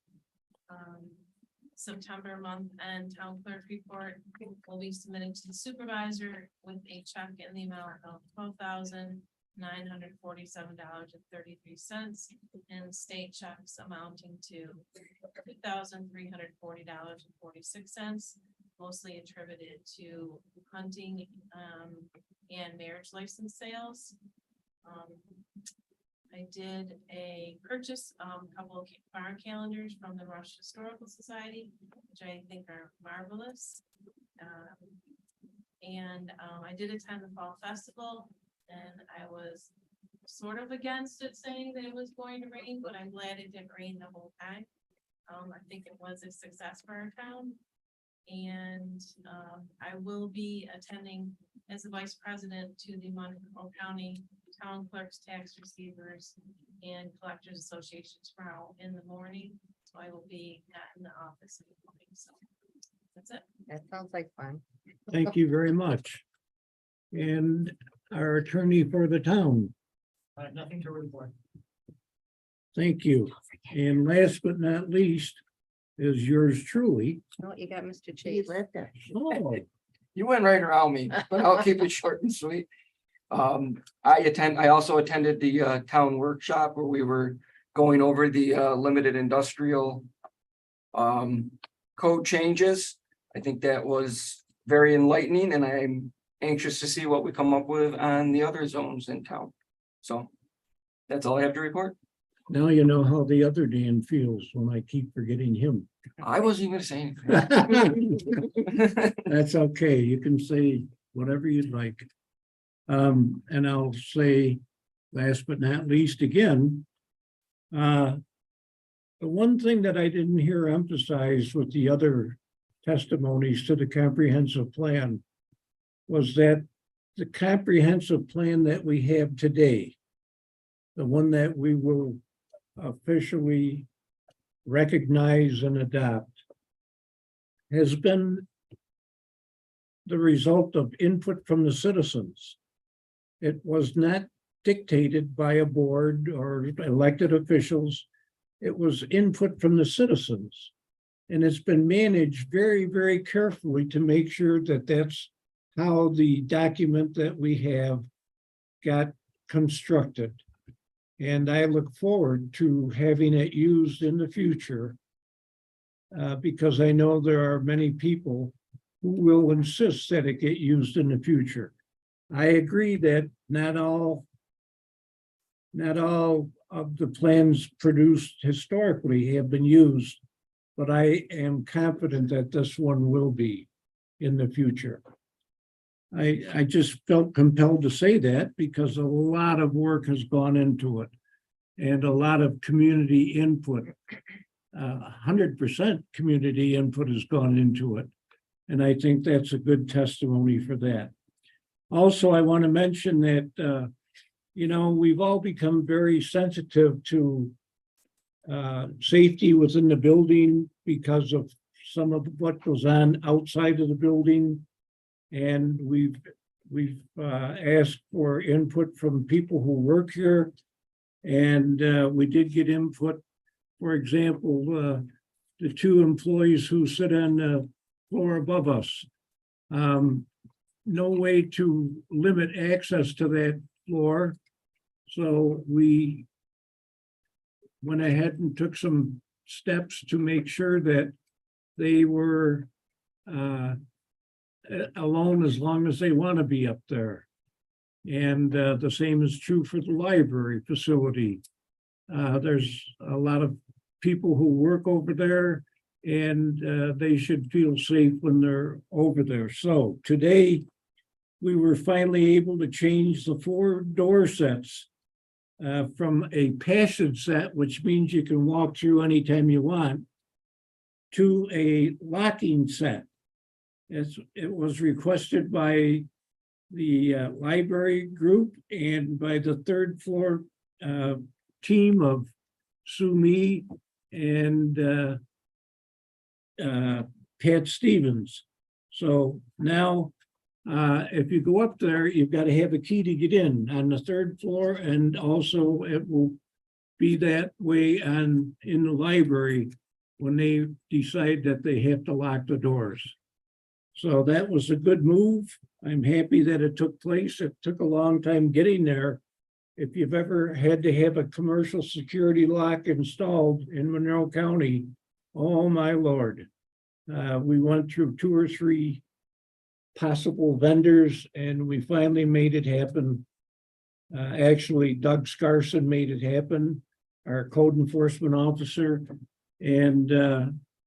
September month and town clerk report will be submitted to the supervisor with a check in the amount of $12,947.33 and state checks amounting to $2,340.46, mostly attributed to hunting and marriage license sales. I did a purchase, couple of barn calendars from the Rush Historical Society, which I think are marvelous. I did attend the fall festival, and I was sort of against it saying that it was going to rain, but I'm glad it didn't rain the whole time. I think it was a success for our town. And I will be attending as the vice president to the Monroe County Town Clerks, Tax Receivers, and Collectors Association tomorrow in the morning. So I will be not in the office in the morning. So that's it. That sounds like fun. Thank you very much. And our attorney for the town. Nothing to report. Thank you. And last but not least is yours truly. No, you got Mr. You Chase. left that. Oh, You went right around me, but I'll keep it short and sweet. I also attended the town workshop where we were going over the limited industrial code changes. I think that was very enlightening, and I'm anxious to see what we come up with on the other zones in town. So that's all I have to report. now you know how the other Dan feels when I keep forgetting him. I wasn't even gonna say anything. That's okay. You can say whatever you'd like. And I'll say, last but not least again, the one thing that I didn't hear emphasized with the other testimonies to the comprehensive plan was that the comprehensive plan that we have today, the one that we will officially recognize and adopt, has been the result of input from the citizens. It was not dictated by a board or elected officials. It was input from the citizens. And it's been managed very, very carefully to make sure that that's how the document that we have got constructed. And I look forward to having it used in the future because I know there are many people who will insist that it get used in the future. I agree that not all of the plans produced historically have been used, but I am confident that this one will be in the future. I just felt compelled to say that because a lot of work has gone into it and a lot of community input. 100% community input has gone into it. And I think that's a good testimony for that. Also, I want to mention that, we've all become very sensitive to safety within the building because of some of what goes on outside of the building. And we've asked for input from people who work here. And we did get input, for example, the two employees who sit on the floor above us. No way to limit access to that floor. So we went ahead and took some steps to make sure that they were alone as long as they want to be up there. And the same is true for the library facility. There's a lot of people who work over there and they should feel safe when they're over there. So today we were finally able to change the 4 door sets from a passage set, which means you can walk through anytime you want, to a locking set. It was requested by the library group and by the 3rd floor team of Sue Me and Pat Stevens. So now, if you go up there, you've got to have a key to get in on the 3rd floor, and also it will be that way in the library when they decide that they have to lock the doors. So that was a good move. I'm happy that it took place. It took a long time getting there. If you've ever had to have a commercial security lock installed in Monroe County, oh my Lord. We went through 2 or 3 possible vendors and we finally made it happen. Actually, Doug Scarson made it happen, our code enforcement officer, and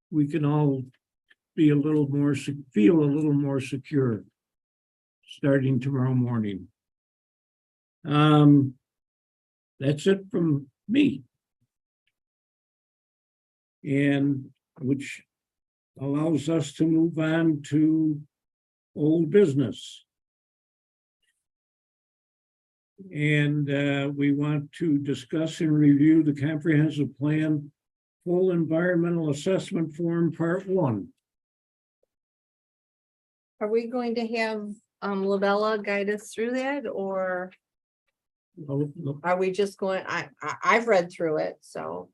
we can all be feel a little more secure starting tomorrow morning. That's it from me. And which allows us to move on to old business. And we want to discuss and review the comprehensive plan, full environmental assessment form, part 1. Are we going to have Lavella guide us through that, or are we just going, I've read through it, so.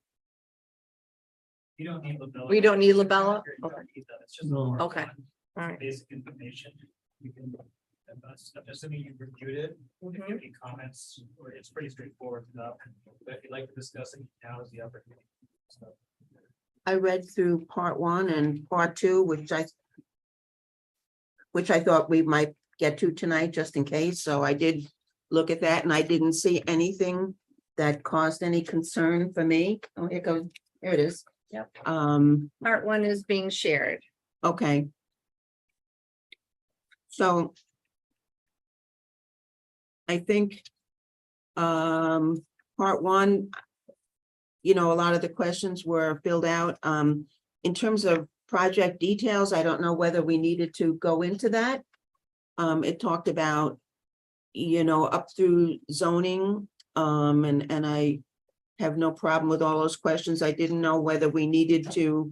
You don't need Labella. We don't need Labella? You don't Okay. need that. It's just. No. Okay. All right. Basic information. You can, assuming you've reviewed it, if you have any comments, or it's pretty straightforward enough. But if you'd like to discuss it, now is the opportunity. So, I read through part 1 and part 2, which I thought we might get to tonight just in case. So I did look at that and I didn't see anything that caused any concern for me. Oh, here it is. Yep. Part 1 is being shared. Okay. So I think part 1, a lot of the questions were filled out. In terms of project details. I don't know whether we needed to go into that. It talked about, up through zoning, and I have no problem with all those questions. I didn't know whether we needed to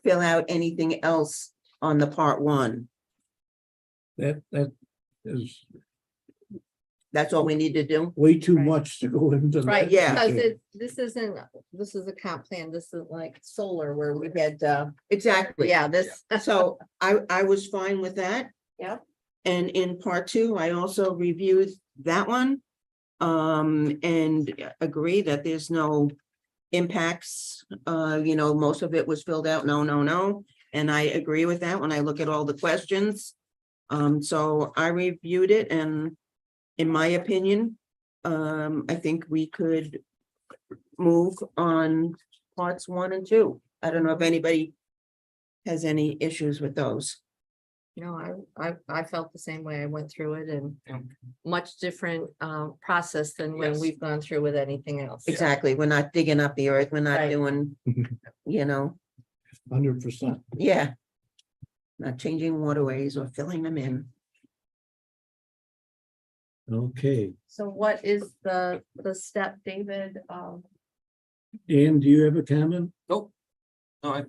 fill out anything else on the part one. That is That's all we need to do? way too Right. much to go into. Right, that yeah. because detail. this is a comp plan, this is like solar where we had, Exactly. yeah, this. So I was fine with that. Yep. And in part two, I also reviewed that one. And agree that there's no impacts. Most of it was filled out, no. And I agree with that when I look at all the questions. So I reviewed it, and in my opinion, I think we could move on parts 1 and 2. I don't know if anybody has any issues with those. I felt the same way. I went through it and Yeah. much different process than when Yes. we've gone through with anything else. Exactly. We're not digging up the earth. We're not Right. doing, 100%. yeah. Not changing waterways or filling them in. Okay, So what is the step, David? Dan, do you have a comment? Nope. No, I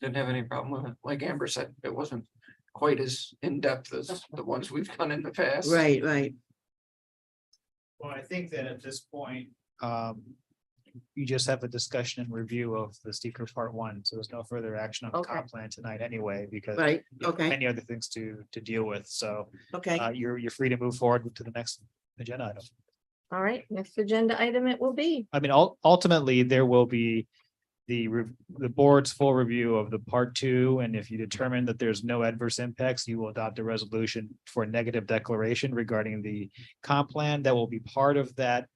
didn't have any problem with it. Like Amber said, it wasn't quite as in-depth as the ones we've done in the past. Right. Well, I think that at this point, you just have a discussion and review of the Steeper Part 1, so there's no further action on the Okay. comp plan tonight anyway, because. Right, you have okay. Many other things to deal with, so Okay, you're free to move forward to the next agenda item. All right, next agenda item it will be. I mean, ultimately, there will be the board's full review of the Part 2, and if you determine that there's no adverse impacts, you will adopt a resolution for a negative declaration regarding the comp plan. That will be part of that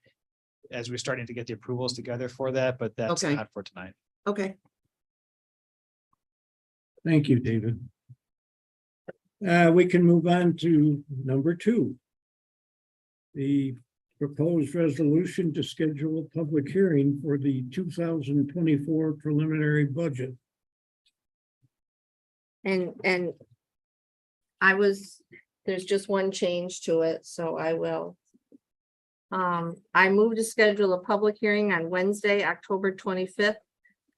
as we're starting to get the approvals together for that, but that's Okay. not for tonight. okay. Thank you, David. We can move on to number 2. The proposed resolution to schedule a public hearing for the 2024 preliminary budget. And there's just one change to it, so I will. I move to schedule a public hearing on Wednesday, October 25th,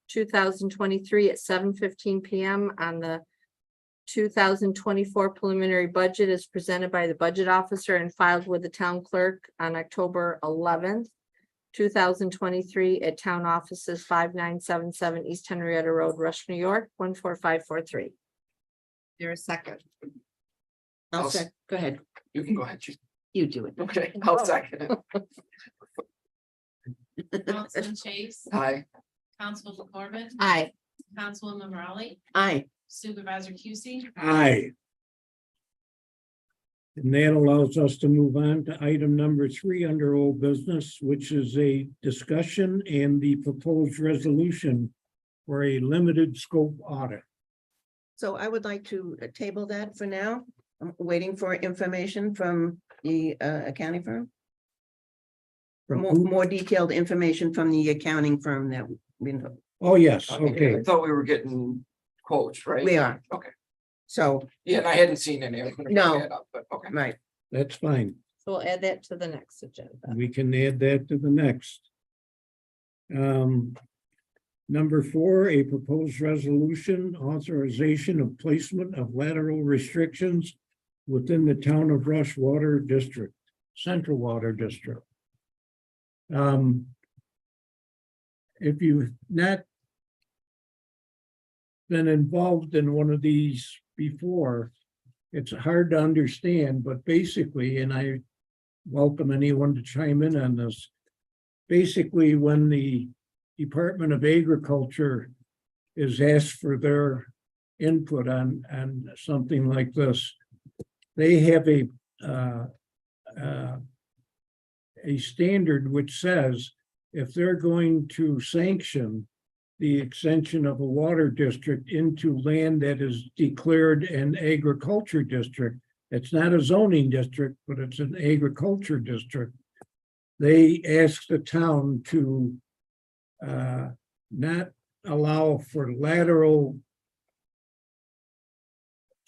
2023 at 7:15 PM on the 2024 preliminary budget as presented by the budget officer and filed with the town clerk on October 11th, 2023 at town offices 5977 East Henrietta Road, Rush, New York, 14543. There a second? Go ahead. You can go ahead. Chief. You do it. Okay, I'll second it. Councilman Chase, Hi. Councilman Corbett, Aye. Councilwoman Raleigh, Aye. Supervisor Cusie, Aye. And that allows us to move on to item number 3 under old business, which is a discussion and the proposed resolution for a limited scope audit. So I would like to table that for now. I'm waiting for information from the accounting firm. From More, who? more detailed information from the accounting firm that we know. Oh, yes, I okay. thought we were getting quotes, right? We are. Okay. So, Yeah, and I hadn't seen any. I was gonna bring No. that up, but okay. right, That's fine. So we'll add that to the next agenda. We can add that to the next. Number 4, a proposed resolution authorization of placement of lateral restrictions within the town of Rush Water District, Central Water District. If you've not been involved in one of these before, it's hard to understand, but basically, and I welcome anyone to chime in on this. Basically, when the Department of Agriculture is asked for their input on something like this, they have a standard which says if they're going to sanction the extension of a water district into land that is declared an agriculture district, it's not a zoning district, but it's an agriculture district. They ask the town to not allow for lateral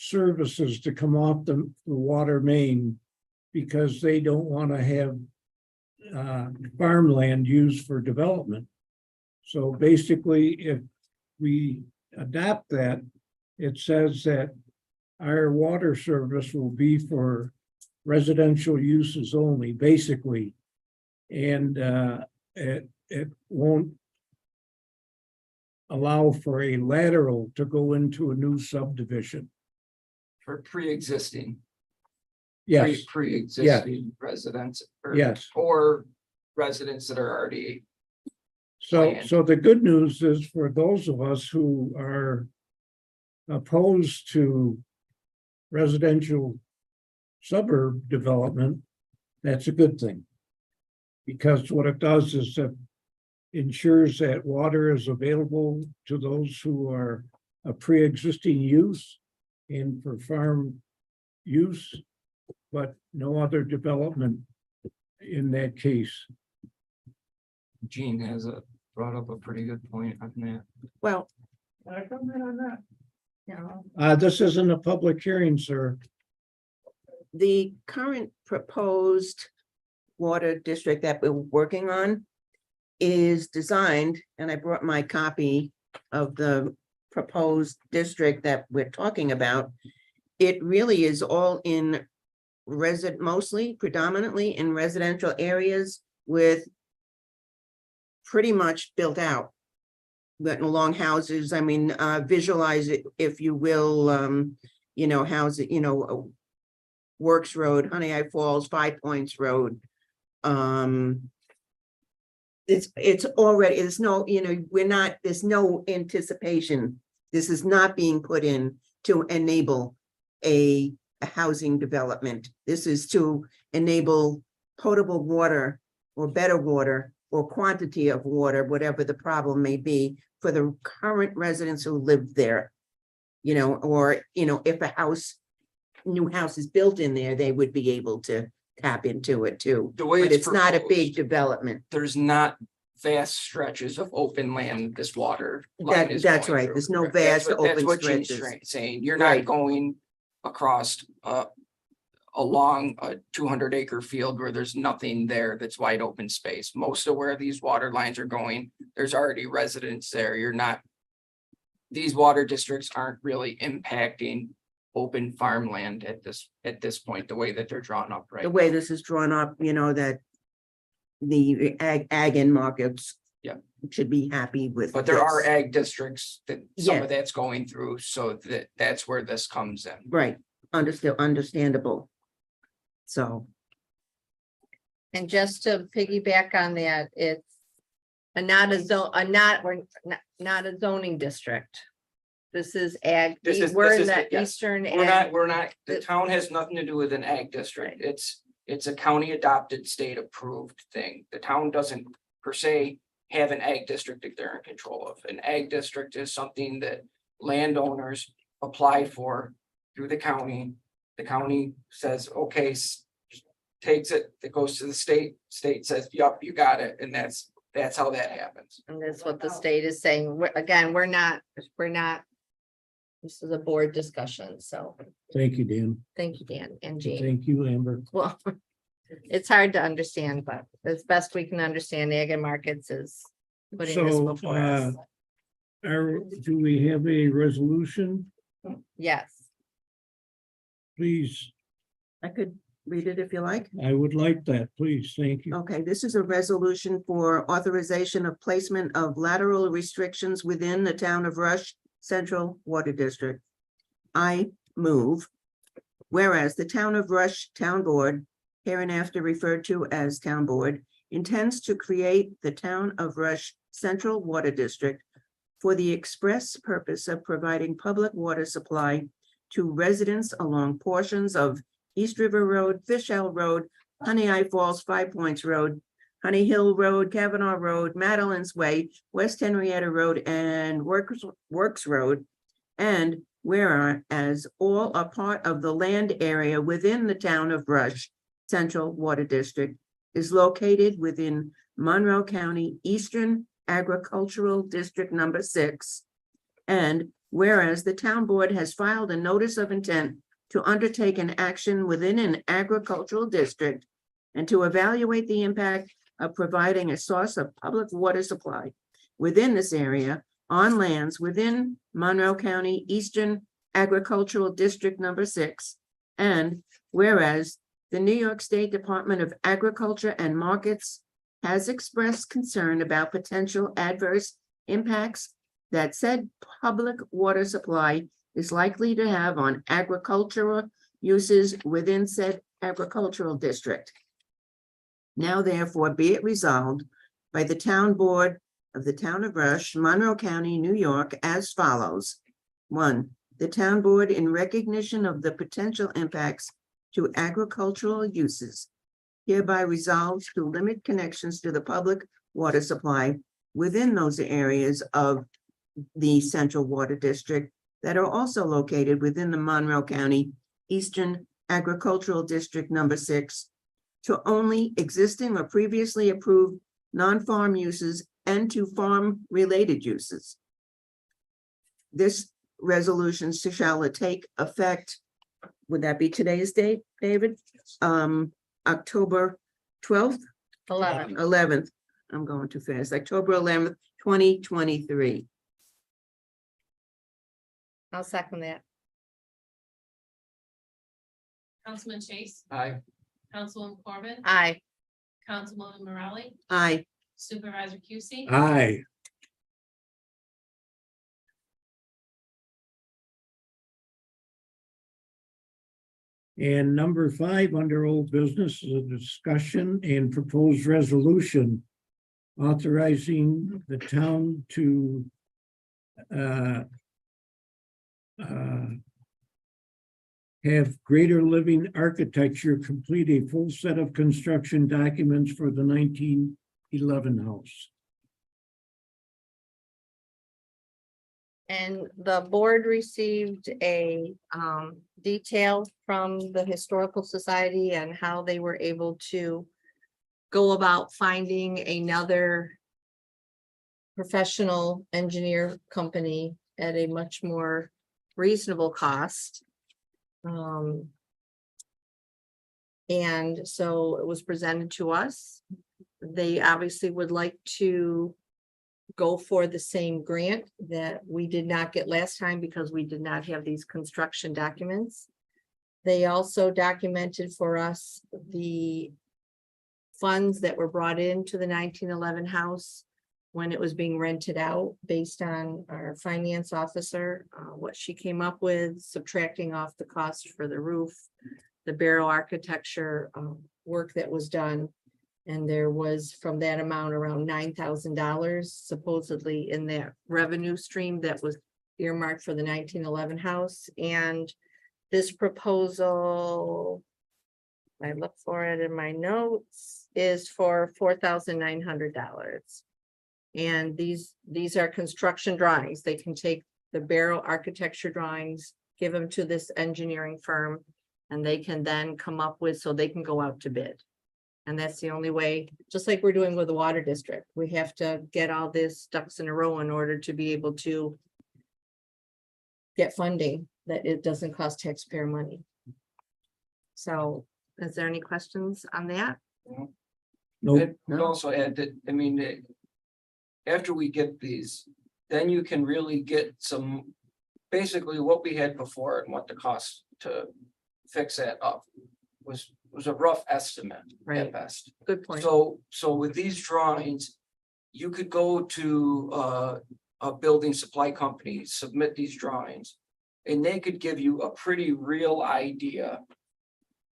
services to come off the water main because they don't want to have farmland used for development. So basically, if we adopt that, it says that our water service will be for residential uses only, basically. And it won't allow for a lateral to go into a new subdivision. For pre-existing. Yes, Pre-existing residents. yes. Or residents that are already, So the good news is for those of us who are opposed to residential suburb development, that's a good thing. Because what it does is it ensures that water is available to those who are a pre-existing use and for farm use, but no other development in that case. Gene has brought up a pretty good point on that. Well, Can I comment on that? yeah. This isn't a public hearing, sir. The current proposed water district that we're working on is designed, and I brought my copy of the proposed district that we're talking about. It really is all in mostly predominantly in residential areas with pretty much built out. But along houses, I mean, visualize it, if you will, you know, Works Road, Honey Eye Falls, Five Points Road. It's already, there's no, you know, there's no anticipation. This is not being put in to enable a housing development. This is to enable potable water or better water or quantity of water, whatever the problem may be, for the current residents who live there. You know, or, you know, if a new house is built in there, they would be able to tap into it too. The way But it's not a big proposed, development. There's not vast stretches of open land this water line is That's going right. through. There's no Correct. That's vast what- that's open what Gene's stretches. saying, you're Right. not going across along a 200-acre field where there's nothing there that's wide open space. Most of where these water lines are going, there's already residents there. These water districts aren't really impacting open farmland at this point, the way that they're drawn up right The way now. this is drawn up, you know, that the ag and markets. Yeah. Should be happy with. But there are this. ag districts that some Yeah. of that's going through, so that's where this comes in. Right, understandable. So, And just to piggyback on that, it's not a zoning district. This is ag, This is- we're this in is- the yes. eastern. We're not, the the- town has nothing to do with an ag district. It's a county adopted, state approved thing. The town doesn't per se have an ag district that they're in control of. An ag district is something that landowners apply for through the county. The county says, okay, takes it, it goes to the state says, yup, you got it, and that's how that happens. And that's what the state is saying. Again, we're not, this is a board discussion, so Thank you, Dan. thank you, Dan and Jean. Thank you, Amber. Well, it's hard to understand, but as best we can understand, ag and markets is putting this So, before us. do we have a resolution? Yes. Please, I could read it if you like. I would like that, please. Thank you. Okay, this is a resolution for authorization of placement of lateral restrictions within the town of Rush Central Water District. I move, whereas the town of Rush Town Board, hereinafter referred to as Town Board, intends to create the town of Rush Central Water District for the express purpose of providing public water supply to residents along portions of East River Road, Fishell Road, Honey Eye Falls, Five Points Road, Honey Hill Road, Kavanaugh Road, Madeline's Way, West Henrietta Road, and Works Road. And whereas all are part of the land area within the town of Rush Central Water District is located within Monroe County Eastern Agricultural District Number 6. And whereas the town board has filed a notice of intent to undertake an action within an agricultural district and to evaluate the impact of providing a source of public water supply within this area on lands within Monroe County Eastern Agricultural District Number 6. And whereas the New York State Department of Agriculture and Markets has expressed concern about potential adverse impacts that said public water supply is likely to have on agricultural uses within said agricultural district. Now therefore be it resolved by the town board of the town of Rush, Monroe County, New York, as follows. 1, the town board, in recognition of the potential impacts to agricultural uses, hereby resolves to limit connections to the public water supply within those areas of the Central Water District that are also located within the Monroe County Eastern Agricultural District Number 6 to only existing or previously approved non-farm uses and to farm-related uses. This resolution shall take effect, would that be today's date, David? October 12th? 11th. I'm going too fast. October 11th, 2023. I'll second that. Councilman Chase, Aye. Councilwoman Corbin, Aye. Councilwoman Morale, Aye. Supervisor QC. Aye. And number 5 under old business is a discussion and proposed resolution authorizing the town to have Greater Living Architecture complete a full set of construction documents for the 1911 house. And the board received a detail from the Historical Society and how they were able to go about finding another professional engineer company at a much more reasonable cost. And so it was presented to us. They obviously would like to go for the same grant that we did not get last time because we did not have these construction documents. They also documented for us the funds that were brought into the 1911 house when it was being rented out, based on our finance officer, what she came up with, subtracting off the cost for the roof, the barrel architecture work that was done. And there was, from that amount, around $9,000 supposedly in that revenue stream that was earmarked for the 1911 house. And this proposal, I look for it in my notes, is for $4,900. And these are construction drawings. They can take the barrel architecture drawings, give them to this engineering firm, and they can then come up with, so they can go out to bid. And that's the only way, just like we're doing with the water district, we have to get all this ducks in a row in order to be able to get funding, that it doesn't cost taxpayer money. So is there any questions on that? Nope. I'd also add that, I mean, after we get these, then you can really get some, basically what we had before and what the cost to fix that up was a rough estimate Right. at best. Good point. So with these drawings, you could go to a building supply company, submit these drawings, and they could give you a pretty real idea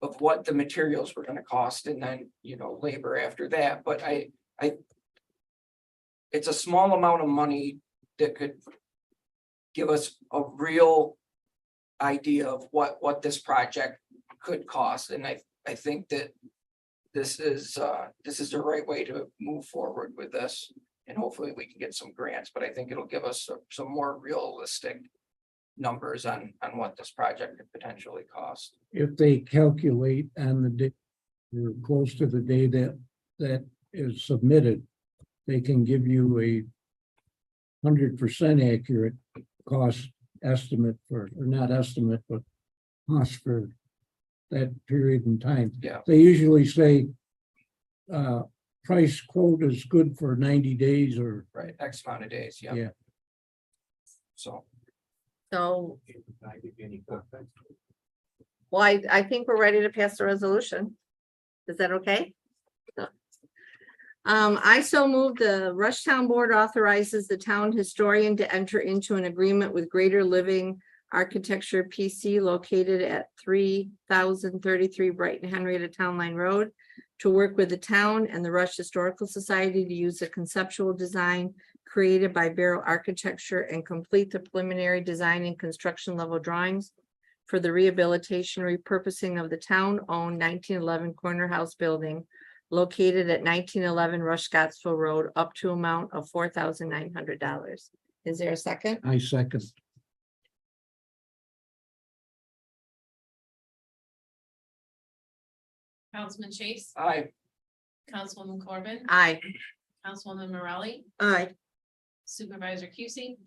of what the materials were gonna cost, and then, labor after that. But it's a small amount of money that could give us a real idea of what this project could cost. And I think that this is the right way to move forward with this. And hopefully we can get some grants, but I think it'll give us some more realistic numbers on what this project could potentially cost. If they calculate on the day, or close to the day that is submitted, they can give you a 100% accurate cost estimate for, or not estimate, but cost for that period in time. Yeah. They usually say price quote is good for 90 days or, Right, X amount of days, yeah. Yeah. So. So. Well, I think we're ready to pass the resolution. Is that okay? I so move the Rush Town Board authorizes the town historian to enter into an agreement with Greater Living Architecture PC located at 3033 Brighton Henrietta Town Line Road to work with the town and the Rush Historical Society to use a conceptual design created by Barrow Architecture and complete the preliminary design and construction level drawings for the rehabilitation repurposing of the town-owned 1911 Corner House building located at 1911 Rush Scottsville Road, up to amount of $4,900. Is there a second? I second. Councilman Chase, Aye. Councilwoman Corbin, Aye. Councilwoman Morelli, Aye. Supervisor Cusie,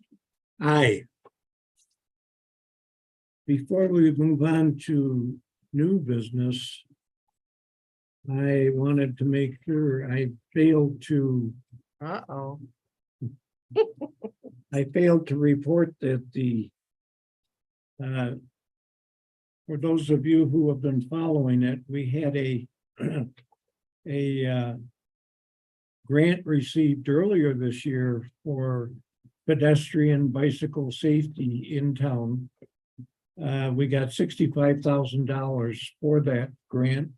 Aye. Before we move on to new business, I wanted to make sure I failed to report that for those of you who have been following it, we had a grant received earlier this year for pedestrian bicycle safety in town. We got $65,000 for that grant.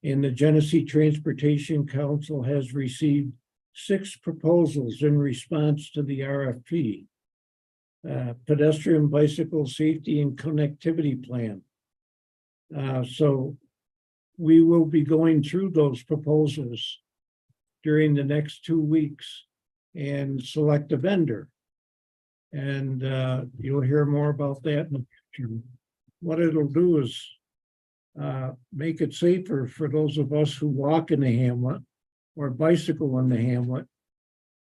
And the Genesee Transportation Council has received 6 proposals in response to the RFP. Pedestrian bicycle safety and connectivity plan. So we will be going through those proposals during the next 2 weeks and select a vendor. And you'll hear more about that in the future. What it'll do is make it safer for those of us who walk in the hamlet or bicycle in the hamlet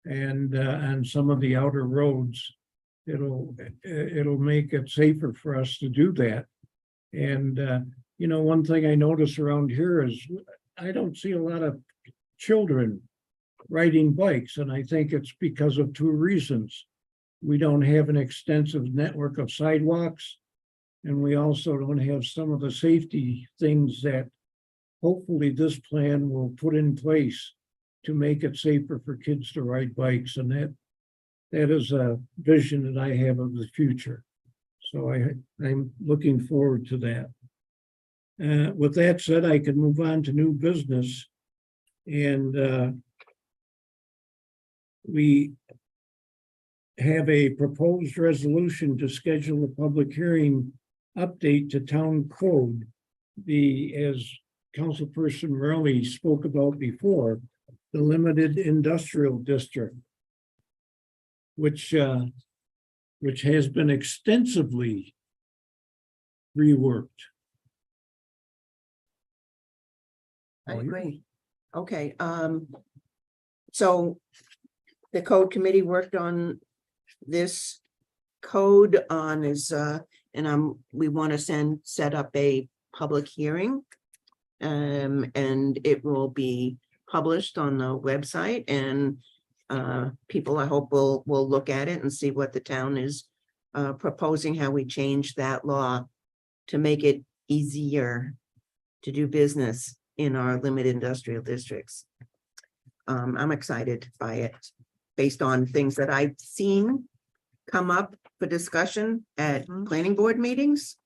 and on some of the outer roads. It'll make it safer for us to do that. And you know, one thing I notice around here is I don't see a lot of children riding bikes, and I think it's because of 2 reasons. We don't have an extensive network of sidewalks, and we also don't have some of the safety things that hopefully this plan will put in place to make it safer for kids to ride bikes. And that is a vision that I have of the future. So I'm looking forward to that. With that said, I can move on to new business. And we have a proposed resolution to schedule a public hearing update to town code. As Councilperson Morelli spoke about before, the limited industrial district, which has been extensively reworked. I agree. Okay, so the code committee worked on this code on we want to set up a public hearing. And it will be published on the website, and people, I hope, will look at it and see what the town is proposing, how we change that law to make it easier to do business in our limited industrial districts. I'm excited by it based on things that I've seen come up for discussion at planning board meetings.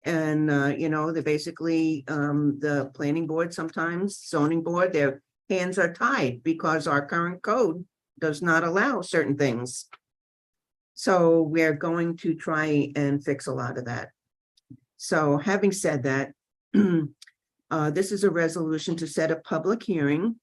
And, they're basically, the planning board, sometimes zoning board, their hands are tied because our current code does not allow certain things. So we're going to try and fix a lot of that. So having said that, this is a resolution to set a public hearing,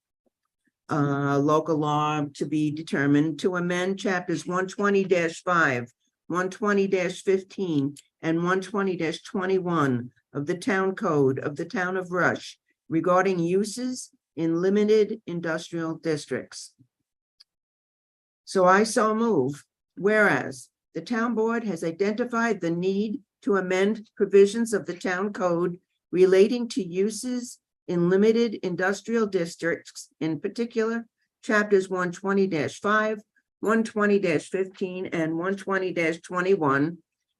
local law to be determined to amend chapters 120-5, 120-15, and 120-21 of the town code of the town of Rush regarding uses in limited industrial districts. So I so move, whereas the town board has identified the need to amend provisions of the town code relating to uses in limited industrial districts, in particular, chapters 120-5, 120-15, and 120-21.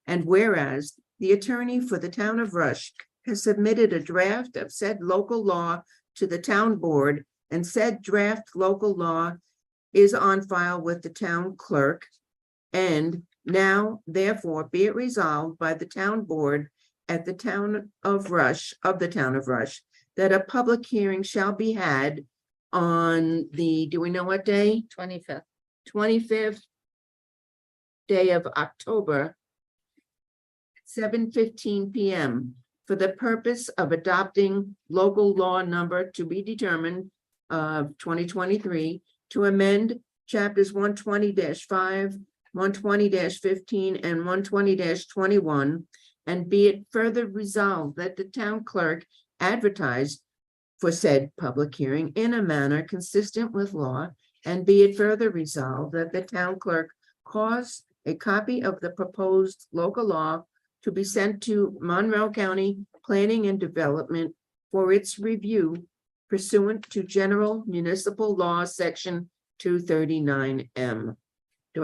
And whereas the attorney for the town of Rush has submitted a draft of said local law to the town board, and said draft local law is on file with the town clerk. And now therefore be it resolved by the town board at the town of Rush, that a public hearing shall be had on the, do we know what day? 25th. 25th day of October, 7:15 PM, for the purpose of adopting local law number to be determined of 2023 to amend chapters 120-5, 120-15, and 120-21. And be it further resolved that the town clerk advertise for said public hearing in a manner consistent with law. And be it further resolved that the town clerk cause a copy of the proposed local law to be sent to Monroe County Planning and Development for its review pursuant to General Municipal Law, Section 239M.